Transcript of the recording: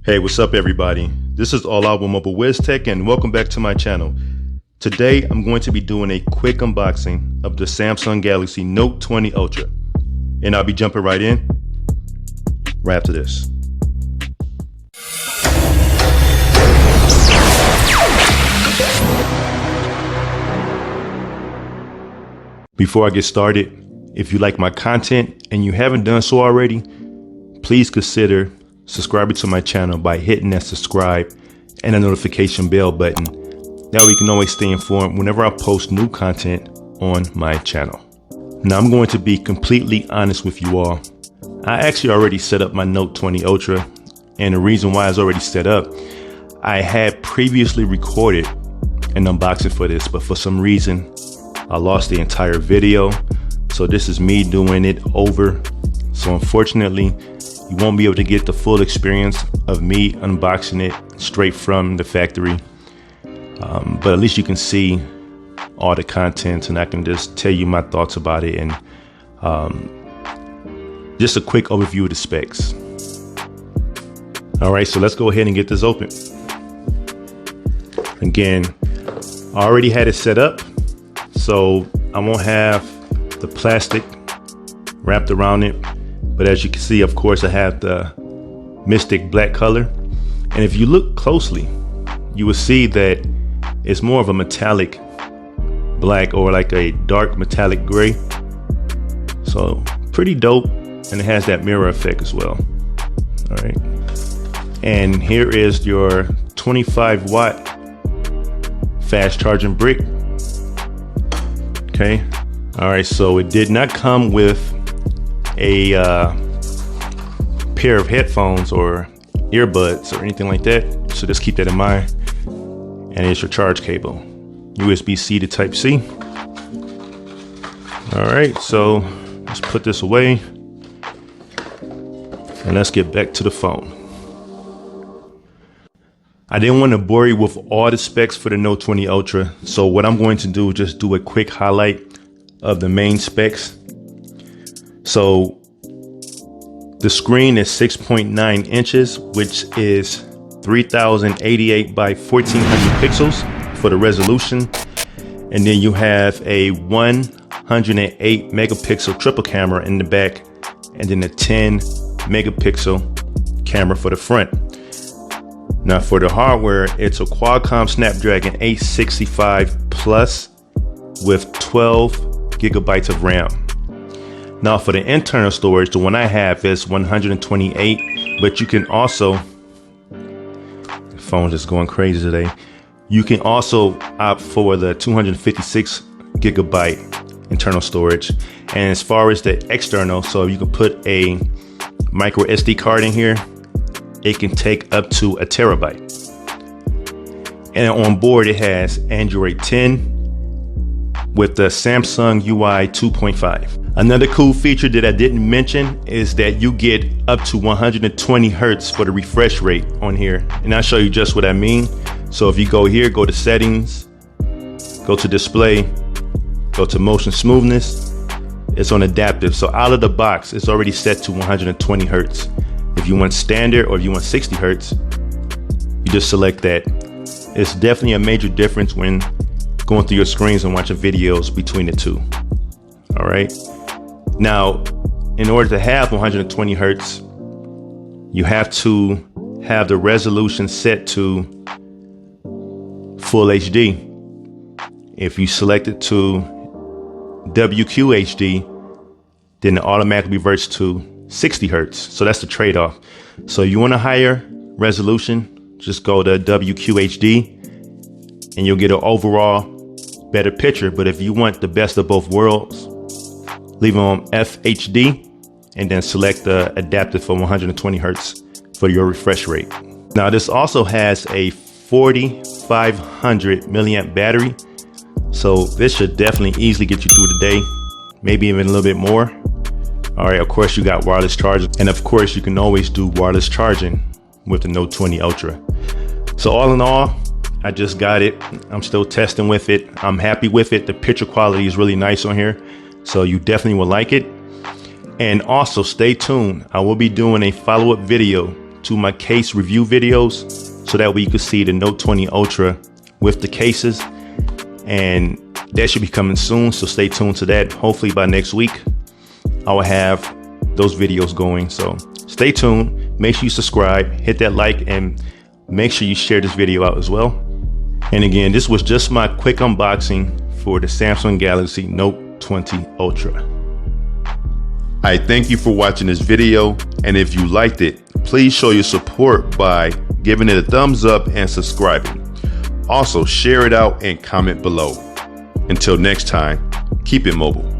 Hey, what's up everybody? This is All Out with Mobile WizTech and welcome back to my channel. Today I'm going to be doing a quick unboxing of the Samsung Galaxy Note 20 Ultra. And I'll be jumping right in right after this. Before I get started, if you like my content and you haven't done so already, please consider subscribing to my channel by hitting that subscribe and the notification bell button. That way you can always stay informed whenever I post new content on my channel. Now I'm going to be completely honest with you all. I actually already set up my Note 20 Ultra, and the reason why it's already set up, I had previously recorded an unboxing for this, but for some reason I lost the entire video. So this is me doing it over. So unfortunately, you won't be able to get the full experience of me unboxing it straight from the factory. But at least you can see all the content and I can just tell you my thoughts about it and just a quick overview of the specs. All right, so let's go ahead and get this open. Again, I already had it set up, so I won't have the plastic wrapped around it. But as you can see, of course, I have the Mystic black color. And if you look closely, you will see that it's more of a metallic black or like a dark metallic gray. So pretty dope. And it has that mirror effect as well. All right. And here is your 25 watt fast charging brick. Okay. All right. So it did not come with a pair of headphones or earbuds or anything like that, so just keep that in mind. And it's your charge cable, USB-C to Type-C. All right, so let's put this away and let's get back to the phone. I didn't want to bore you with all the specs for the Note 20 Ultra, so what I'm going to do is just do a quick highlight of the main specs. So the screen is 6.9 inches, which is 3088 by 1400 pixels for the resolution. And then you have a 108 megapixel triple camera in the back, and then a 10 megapixel camera for the front. Now for the hardware, it's a Qualcomm Snapdragon 865 Plus with 12 gigabytes of RAM. Now for the internal storage, the one I have is 128, but you can also, the phone's just going crazy today. You can also opt for the 256 gigabyte internal storage. And as far as the external, so you can put a micro SD card in here, it can take up to a terabyte. And on board, it has Android 10 with the Samsung UI 2.5. Another cool feature that I didn't mention is that you get up to 120 Hertz for the refresh rate on here. And I'll show you just what I mean. So if you go here, go to settings, go to display, go to motion smoothness, it's on adaptive. So out of the box, it's already set to 120 Hertz. If you want standard or if you want 60 Hertz, you just select that. It's definitely a major difference when going through your screens and watching videos between the two. All right. Now, in order to have 120 Hertz, you have to have the resolution set to full HD. If you select it to WQHD, then it automatically reverts to 60 Hertz. So that's the trade-off. So you want a higher resolution, just go to WQHD and you'll get an overall better picture. But if you want the best of both worlds, leave it on FHD and then select the adaptive for 120 Hertz for your refresh rate. Now this also has a 4500 milliamp battery. So this should definitely easily get you through the day, maybe even a little bit more. All right, of course you got wireless charging, and of course you can always do wireless charging with the Note 20 Ultra. So all in all, I just got it. I'm still testing with it. I'm happy with it. The picture quality is really nice on here, so you definitely will like it. And also stay tuned. I will be doing a follow-up video to my case review videos so that way you can see the Note 20 Ultra with the cases, and that should be coming soon, so stay tuned to that. Hopefully by next week I will have those videos going, so stay tuned. Make sure you subscribe, hit that like, and make sure you share this video out as well. And again, this was just my quick unboxing for the Samsung Galaxy Note 20 Ultra. I thank you for watching this video, and if you liked it, please show your support by giving it a thumbs up and subscribing. Also, share it out and comment below. Until next time, keep it mobile.